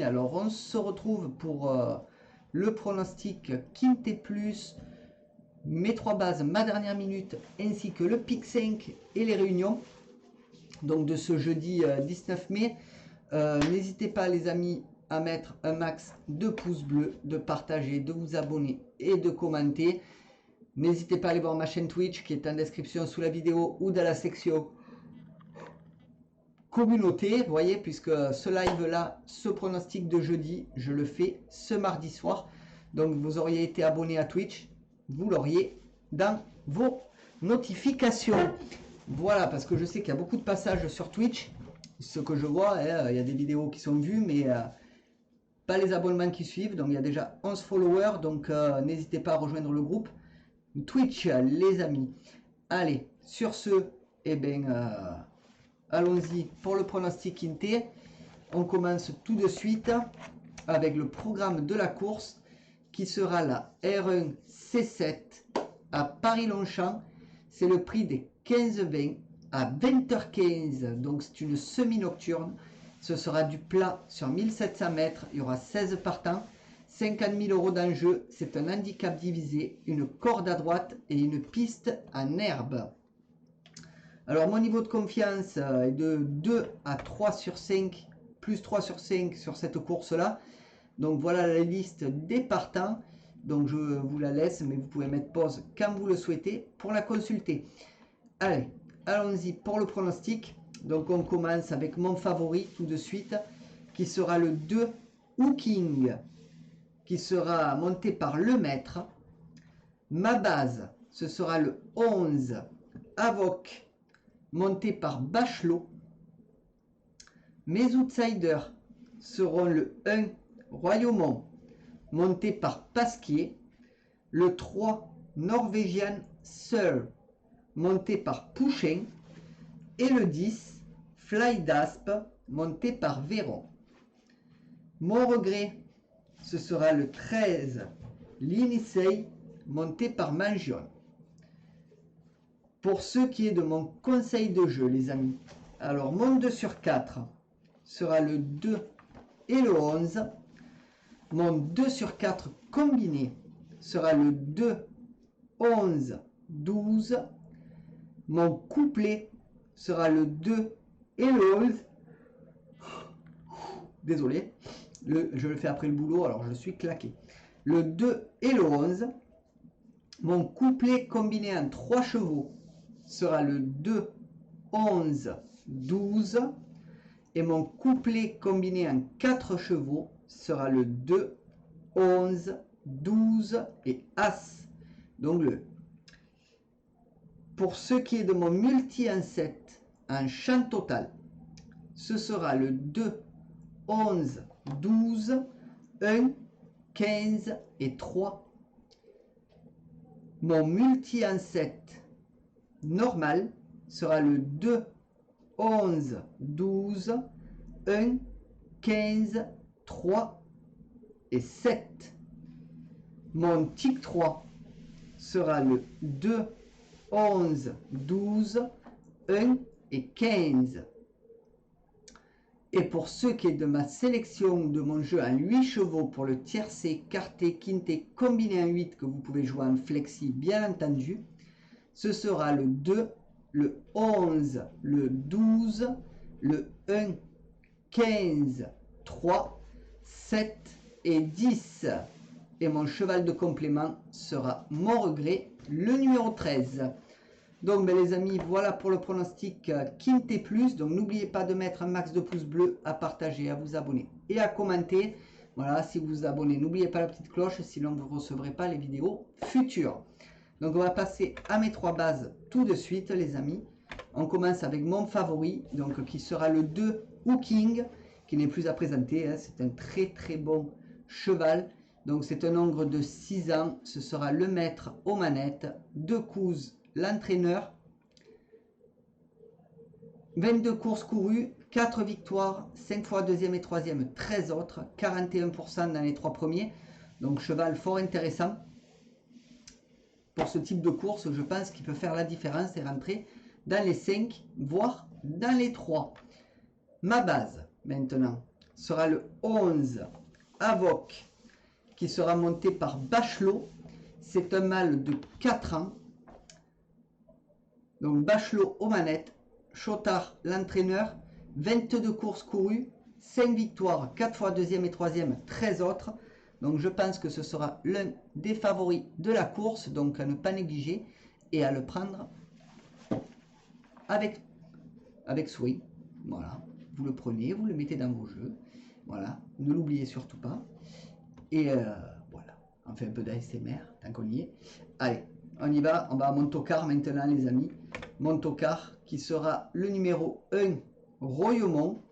Alors on se retrouve pour le pronostic Quintet Plus, mes 3 bases, ma dernière minute, ainsi que le pick 5 et les réunions. Donc de ce jeudi 19 mai. N'hésitez pas les amis à mettre un max de pouces bleus, de partager, de vous abonner et de commenter. N'hésitez pas à aller voir ma chaîne Twitch qui est en description sous la vidéo ou dans la section communauté, vous voyez, puisque ce live là, ce pronostic de jeudi, je le fais ce mardi soir. Donc vous auriez été abonné à Twitch, vous l'auriez dans vos notifications. Voilà, parce que je sais qu'il y a beaucoup de passages sur Twitch. Ce que je vois, il y a des vidéos qui sont vues, mais pas les abonnements qui suivent. Donc il y a déjà 11 followers, donc n'hésitez pas à rejoindre le groupe Twitch, les amis. Allez, sur ce, eh bien, allons-y pour le pronostic Quintet. On commence tout de suite avec le programme de la course qui sera la R1 C7 à Paris-Longchamp. C'est le prix des 15-20 à 20h15. Donc c'est une semi-nocturne. Ce sera du plat sur 1700 mètres. Il y aura 16 partants. 50 000 € d'enjeu. C'est un handicap divisé, une corde à droite et une piste en herbe. Alors mon niveau de confiance est de 2 à 3 sur 5, plus 3 sur 5 sur cette course-là. Donc voilà la liste des partants. Donc je vous la laisse, mais vous pouvez mettre pause quand vous le souhaitez pour la consulter. Allez, allons-y pour le pronostic. Donc on commence avec mon favori tout de suite, qui sera le 2 Hooking, qui sera monté par le maître. Ma base, ce sera le 11 Avoc, monté par Bachelot. Mes outsiders seront le 1 Royaumont, monté par Pasquier. Le 3 Norwegian Sir, monté par Pouchin. Et le 10 Fly d'Aspe, monté par Véron. Mon regret, ce sera le 13 L'Inisei, monté par Mangione. Pour ce qui est de mon conseil de jeu, les amis, alors mon 2 sur 4 sera le 2 et le 11. Mon 2 sur 4 combiné sera le 2, 11, 12. Mon couplet sera le 2 et le 11. Désolé, je le fais après le boulot, alors je suis claqué. Le 2 et le 11. Mon couplet combiné en 3 chevaux sera le 2, 11, 12. Et mon couplet combiné en 4 chevaux sera le 2, 11, 12 et As. Donc pour ce qui est de mon multi en 7 en champ total, ce sera le 2, 11, 12, 1, 15 et 3. Mon multi en 7 normal sera le 2, 11, 12, 1, 15, 3 et 7. Mon tic 3 sera le 2, 11, 12, 1 et 15. Et pour ce qui est de ma sélection de mon jeu en 8 chevaux pour le tiercé, quarté, quinté, combiné en 8 que vous pouvez jouer en flexi bien entendu, ce sera le 2, le 11, le 12, le 1, 15, 3, 7 et 10. Et mon cheval de complément sera mon regret, le numéro 13. Donc les amis, voilà pour le pronostic Quintet Plus. Donc n'oubliez pas de mettre un max de pouces bleus, à partager, à vous abonner et à commenter. Voilà, si vous vous abonnez, n'oubliez pas la petite cloche, sinon vous ne recevrez pas les vidéos futures. Donc on va passer à mes 3 bases tout de suite les amis. On commence avec mon favori, donc qui sera le 2 Hooking, qui n'est plus à présenter. Hein. C'est un très très bon cheval. Donc c'est un ongre de 6 ans. Ce sera le maître aux manettes. Decouze, l'entraîneur. 22 courses courues, 4 victoires, 5 fois deuxième et troisième, 13 autres, 41% dans les 3 premiers. Donc cheval fort intéressant. Pour ce type de course, je pense qu'il peut faire la différence et rentrer dans les 5, voire dans les 3. Ma base, maintenant. sera le 11 Avoc qui sera monté par Bachelot. C'est un mâle de 4 ans. Donc Bachelot aux manettes, Chotard l'entraîneur, 22 courses courues, 5 victoires, 4 fois deuxième et troisième, 13 autres. Donc je pense que ce sera l'un des favoris de la course, donc à ne pas négliger et à le prendre avec souhait. Voilà, vous le prenez, vous le mettez dans vos jeux. Voilà, ne l'oubliez surtout pas. Et voilà, on fait un peu d'ASMR tant qu'on y est. Allez, on y va, on va à Montocar maintenant les amis. Montocar qui sera le numéro 1 Royaumont.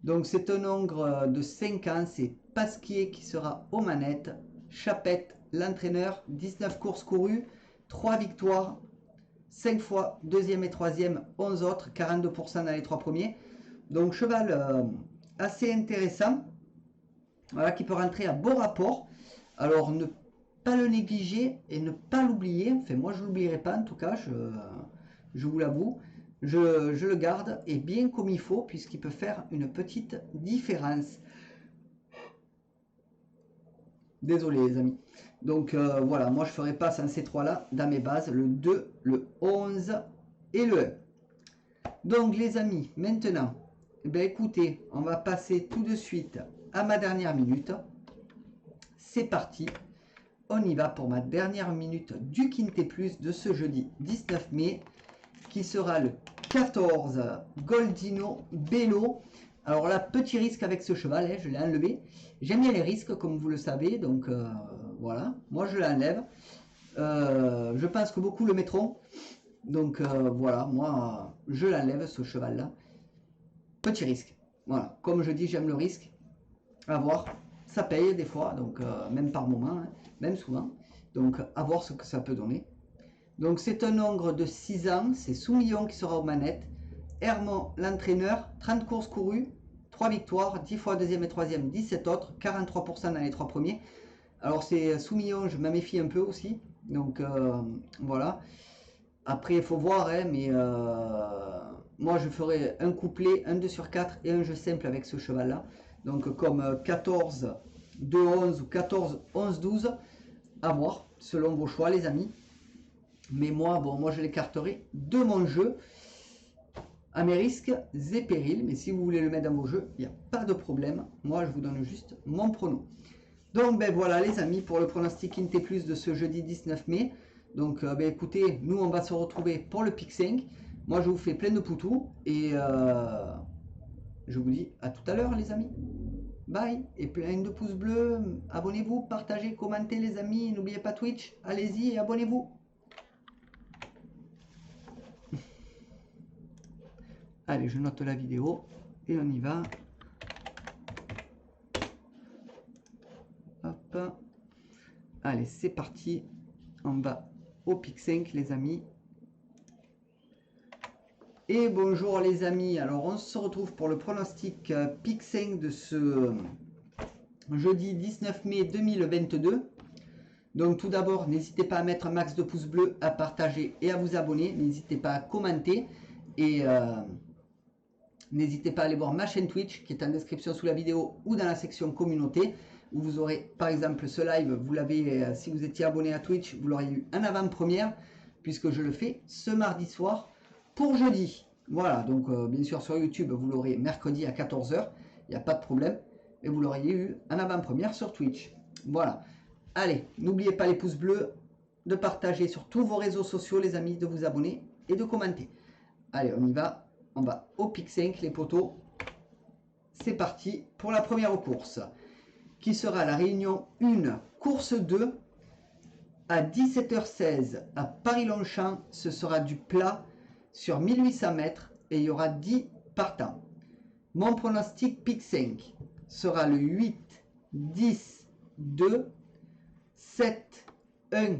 Donc c'est un ogre de 5 ans, c'est Pasquier qui sera aux manettes. Chapette l'entraîneur, 19 courses courues, 3 victoires, 5 fois deuxième et troisième, 11 autres, 42% dans les 3 premiers. Donc cheval assez intéressant, voilà, qui peut rentrer à bon rapport. Alors ne pas le négliger et ne pas l'oublier. Enfin moi je ne l'oublierai pas en tout cas, je vous l'avoue. Je le garde et bien comme il faut puisqu'il peut faire une petite différence. Désolé les amis. Donc voilà, moi je ferai pas sans ces trois là dans mes bases, le 2, le 11 et le 1. Donc les amis, maintenant, écoutez, on va passer tout de suite à ma dernière minute. C'est parti. On y va pour ma dernière minute du Quintet Plus de ce jeudi 19 mai, qui sera le 14 Goldino Bello. Alors là, petit risque avec ce cheval, hein, je l'ai enlevé. J'aime bien les risques, comme vous le savez, donc voilà, moi je l'enlève. Je pense que beaucoup le mettront. Donc voilà, moi je l'enlève ce cheval-là. Petit risque. Voilà, comme je dis, j'aime le risque. À voir, ça paye des fois, donc même par moment, hein, même souvent. Donc à voir ce que ça peut donner. Donc c'est un ogre de 6 ans, c'est Soumillon qui sera aux manettes. Hermon l'entraîneur, 30 courses courues, 3 victoires, 10 fois deuxième et troisième, 17 autres, 43% dans les 3 premiers. Alors c'est Soumillon, je me méfie un peu aussi. Donc voilà. Après il faut voir, hein, mais moi je ferai un couplet, un 2 sur 4 et un jeu simple avec ce cheval là. Donc comme 14, 2, 11 ou 14, 11, 12, à voir selon vos choix les amis. Mais moi, bon, moi je l'écarterai de mon jeu à mes risques et périls. Mais si vous voulez le mettre dans vos jeux, il n'y a pas de problème. Moi, je vous donne juste mon prono. Donc, ben voilà les amis, pour le pronostic Quintet Plus de ce jeudi 19 mai. Donc, ben écoutez, nous, on va se retrouver pour le Pic 5. Moi, je vous fais plein de poutous. Et je vous dis à tout à l'heure les amis. Bye. Et plein de pouces bleus. Abonnez-vous, partagez, commentez les amis. N'oubliez pas Twitch. Allez-y et abonnez-vous. Allez, je note la vidéo et on y va. Hop. Allez, c'est parti. On va au Pic 5, les amis. Et bonjour les amis. Alors, on se retrouve pour le pronostic Pic 5 de ce jeudi 19 mai 2022. Donc, tout d'abord, n'hésitez pas à mettre un max de pouces bleus, à partager et à vous abonner. N'hésitez pas à commenter et n'hésitez pas à aller voir ma chaîne Twitch qui est en description sous la vidéo ou dans la section communauté où vous aurez par exemple ce live, vous l'avez, si vous étiez abonné à Twitch, vous l'auriez eu en avant-première puisque je le fais ce mardi soir pour jeudi. Voilà, donc bien sûr sur YouTube vous l'aurez mercredi à 14 h, il n'y a pas de problème, et vous l'auriez eu en avant-première sur Twitch. Voilà, allez, n'oubliez pas les pouces bleus, de partager sur tous vos réseaux sociaux les amis, de vous abonner et de commenter. Allez, on y va. On va au Pic 5 les poteaux. C'est parti pour la première course qui sera la réunion 1, course 2 à 17h16 à Paris-Longchamp. Ce sera du plat sur 1800 mètres et il y aura 10 partants. Mon pronostic Pic 5 sera le 8, 10, 2, 7, 1,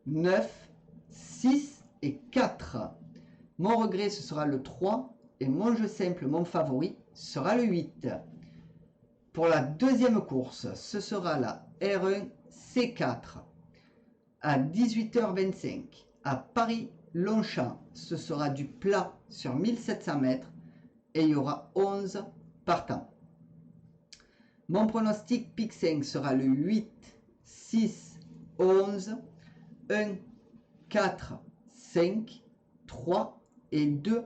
9, 6 et 4. Mon regret, ce sera le 3 et mon jeu simple, mon favori, sera le 8. Pour la deuxième course, ce sera la R1 C4 à 18h25 à Paris-Longchamp. Ce sera du plat sur 1700 mètres et il y aura 11 partants. Mon pronostic pick 5 sera le 8, 6, 11, 1, 4, 5, 3 et 2.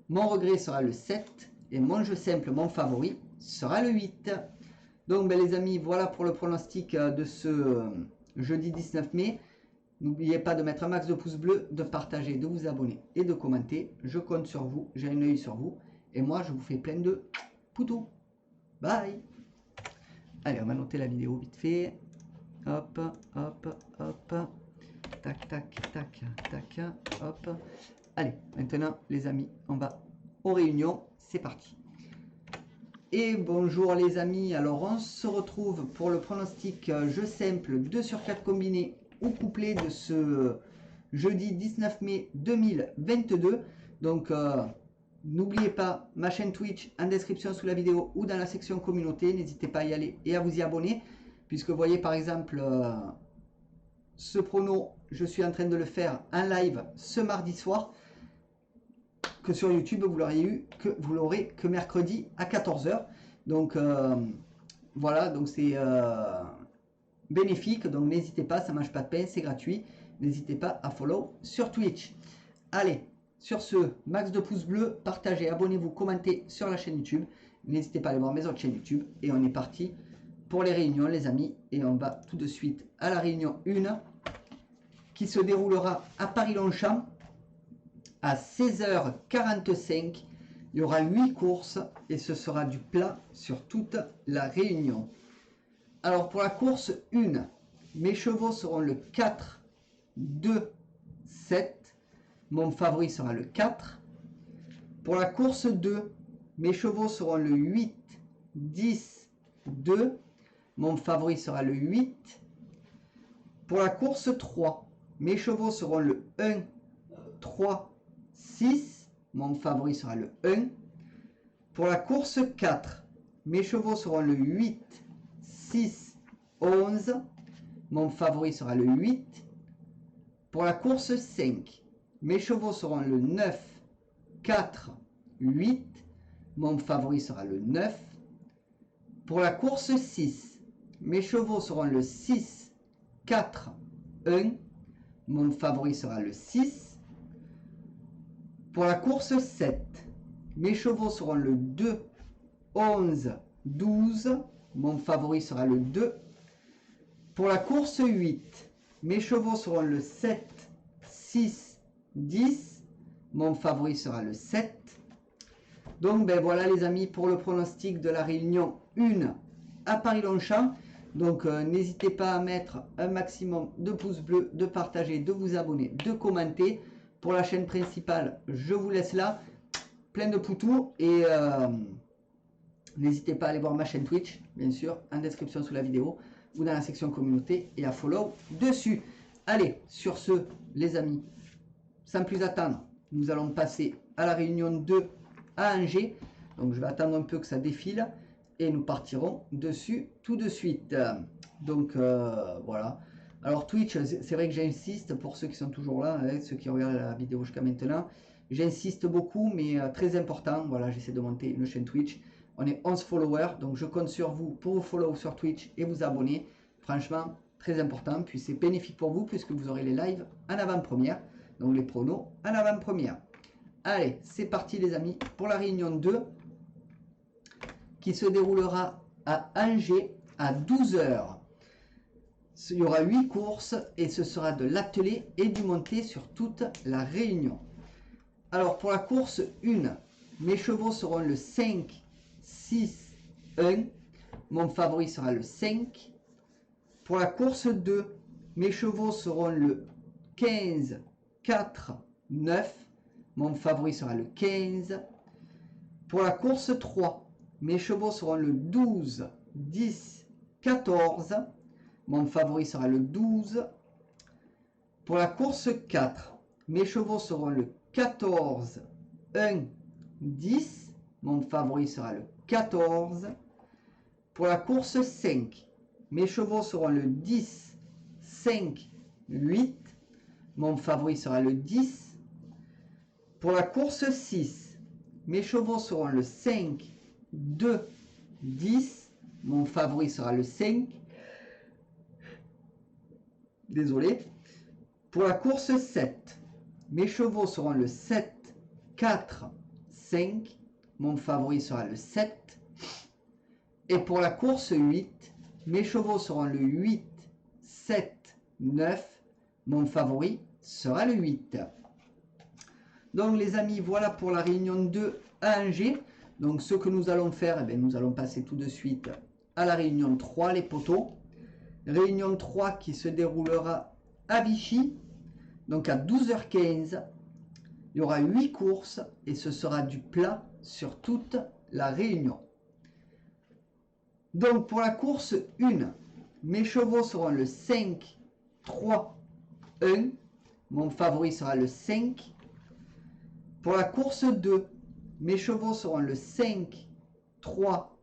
Mon regret sera le 7 et mon jeu simple, mon favori, sera le 8. Donc ben, les amis, voilà pour le pronostic de ce jeudi 19 mai. N'oubliez pas de mettre un max de pouces bleus, de partager, de vous abonner et de commenter. Je compte sur vous, j'ai un œil sur vous. Et moi, je vous fais plein de poutous. Bye. Allez, on va noter la vidéo vite fait. Hop, hop, hop. Tac, tac, tac, tac, hop. Allez, maintenant, les amis, on va aux réunions. C'est parti. Et bonjour les amis. Alors, on se retrouve pour le pronostic jeu simple 2 sur 4 combiné ou couplé de ce jeudi 19 mai 2022. Donc, n'oubliez pas ma chaîne Twitch en description sous la vidéo ou dans la section communauté. N'hésitez pas à y aller et à vous y abonner. Puisque vous voyez par exemple ce prono, je suis en train de le faire en live ce mardi soir. Que sur YouTube, vous l'aurez que mercredi à 14 h. Donc voilà, donc c'est bénéfique. Donc n'hésitez pas, ça ne mange pas de pain, c'est gratuit. N'hésitez pas à follow sur Twitch. Allez. Sur ce, max de pouces bleus, partagez, abonnez-vous, commentez sur la chaîne YouTube. N'hésitez pas à aller voir mes autres chaînes YouTube. Et on est parti pour les réunions, les amis. Et on va tout de suite à la réunion 1 qui se déroulera à Paris-Longchamp à 16h45. Il y aura 8 courses et ce sera du plat sur toute la réunion. Alors pour la course 1, mes chevaux seront le 4, 2, 7. Mon favori sera le 4. Pour la course 2, mes chevaux seront le 8, 10, 2. Mon favori sera le 8. Pour la course 3, mes chevaux seront le 1, 3, 6. Mon favori sera le 1. Pour la course 4, mes chevaux seront le 8, 6, 11. Mon favori sera le 8. Pour la course 5, mes chevaux seront le 9, 4, 8. Mon favori sera le 9. Pour la course 6, mes chevaux seront le 6, 4, 1. Mon favori sera le 6. Pour la course 7, mes chevaux seront le 2, 11, 12. Mon favori sera le 2. Pour la course 8, mes chevaux seront le 7, 6, 10, mon favori sera le 7. Donc ben voilà les amis pour le pronostic de la réunion 1 à Paris-Longchamp. Donc n'hésitez pas à mettre un maximum de pouces bleus, de partager, de vous abonner, de commenter. Pour la chaîne principale, je vous laisse là, plein de poutous. Et n'hésitez pas à aller voir ma chaîne Twitch, bien sûr, en description sous la vidéo ou dans la section communauté et à follow dessus. Allez, sur ce les amis, sans plus attendre, nous allons passer à la réunion 2 à Angers. Donc je vais attendre un peu que ça défile et nous partirons dessus tout de suite. Donc voilà. Alors Twitch, c'est vrai que j'insiste pour ceux qui sont toujours là, hein, ceux qui regardent la vidéo jusqu'à maintenant. J'insiste beaucoup, mais très important. Voilà, j'essaie de monter une chaîne Twitch. On est 11 followers, donc je compte sur vous pour vous follow sur Twitch et vous abonner. Franchement, très important. Puis c'est bénéfique pour vous puisque vous aurez les lives en avant-première. Donc les pronos en avant-première. Allez, c'est parti les amis pour la réunion 2 qui se déroulera à Angers à 12 h. Il y aura 8 courses et ce sera de l'attelé et du monté sur toute la réunion. Alors pour la course 1, mes chevaux seront le 5, 6, 1. Mon favori sera le 5. Pour la course 2, mes chevaux seront le 15, 4, 9. Mon favori sera le 15. Pour la course 3, mes chevaux seront le 12, 10, 14. Mon favori sera le 12. Pour la course 4, mes chevaux seront le 14, 1, 10. Mon favori sera le 14. Pour la course 5, mes chevaux seront le 10, 5, 8. Mon favori sera le 10. Pour la course 6, mes chevaux seront le 5, 2, 10. mon favori sera le 5. Désolé. Pour la course 7, mes chevaux seront le 7, 4, 5. Mon favori sera le 7. Et pour la course 8, mes chevaux seront le 8, 7, 9. Mon favori sera le 8. Donc les amis, voilà pour la réunion 2 à Angers. Donc ce que nous allons faire, eh bien, nous allons passer tout de suite à la réunion 3, les poteaux. Réunion 3 qui se déroulera à Vichy. Donc à 12h15, il y aura 8 courses et ce sera du plat sur toute la réunion. Donc pour la course 1, mes chevaux seront le 5, 3, 1. Mon favori sera le 5. Pour la course 2, mes chevaux seront le 5, 3,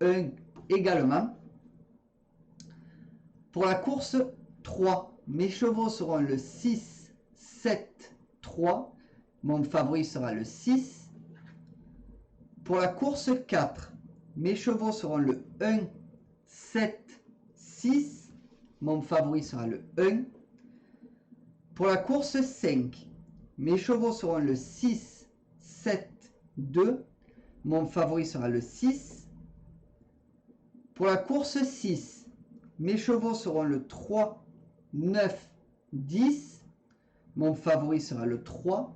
1 également. Pour la course 3, mes chevaux seront le 6, 7, 3. Mon favori sera le 6. Pour la course 4, mes chevaux seront le 1, 7, 6. Mon favori sera le 1. Pour la course 5, mes chevaux seront le 6, 7, 2. Mon favori sera le 6. Pour la course 6, mes chevaux seront le 3, 9, 10. Mon favori sera le 3.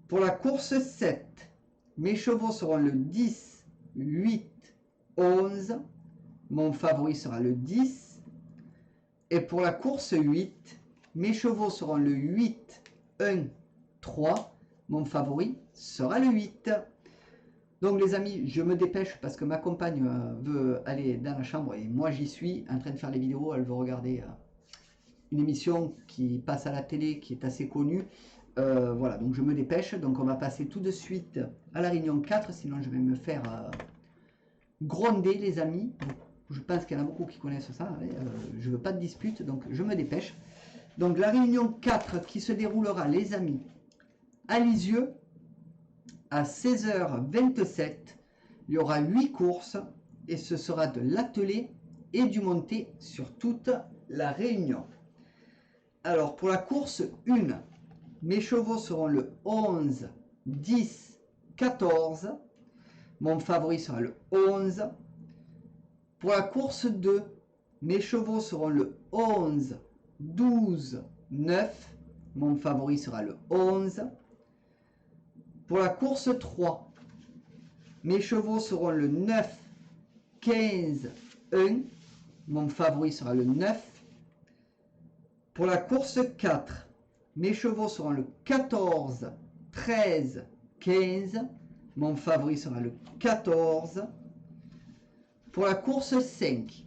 Pour la course 7, mes chevaux seront le 10, 8, 11. Mon favori sera le 10. Et pour la course 8, mes chevaux seront le 8, 1, 3. Mon favori sera le 8. Donc les amis, je me dépêche parce que ma compagne veut aller dans la chambre et moi j'y suis en train de faire les vidéos. Elle veut regarder une émission qui passe à la télé qui est assez connue. Voilà, donc je me dépêche. Donc on va passer tout de suite à la réunion 4, sinon je vais me faire gronder les amis. Je pense qu'il y en a beaucoup qui connaissent ça. Hein, je veux pas de dispute, donc je me dépêche. Donc la réunion 4 qui se déroulera, les amis, à Lisieux, à 16h27. Il y aura 8 courses et ce sera de l'attelé et du monté sur toute la réunion. Alors pour la course 1, mes chevaux seront le 11, 10, 14. Mon favori sera le 11. Pour la course 2, mes chevaux seront le 11, 12, 9. Mon favori sera le 11. Pour la course 3, mes chevaux seront le 9, 15, 1. Mon favori sera le 9. Pour la course 4, mes chevaux seront le 14, 13, 15. Mon favori sera le 14. Pour la course 5,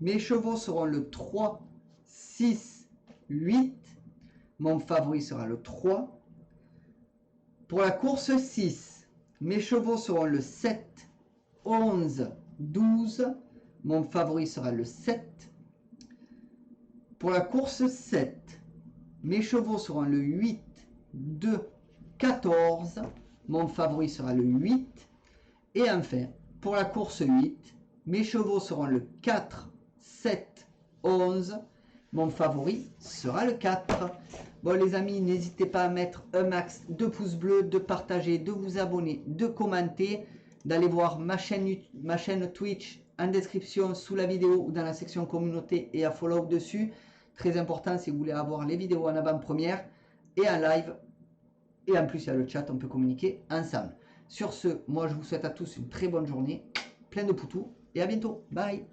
mes chevaux seront le 3, 6, 8. Mon favori sera le 3. Pour la course 6, mes chevaux seront le 7, 11, 12. Mon favori sera le 7. Pour la course 7, mes chevaux seront le 8, 2, 14. Mon favori sera le 8. Et enfin, pour la course 8, mes chevaux seront le 4, 7, 11. Mon favori sera le 4. Bon les amis, n'hésitez pas à mettre un max de pouces bleus, de partager, de vous abonner, de commenter, d'aller voir ma chaîne Twitch en description sous la vidéo ou dans la section communauté et à follow dessus. Très important si vous voulez avoir les vidéos en avant-première et en live. Et en plus, il y a le chat, on peut communiquer ensemble. Sur ce, moi je vous souhaite à tous une très bonne journée, plein de poutous et à bientôt. Bye!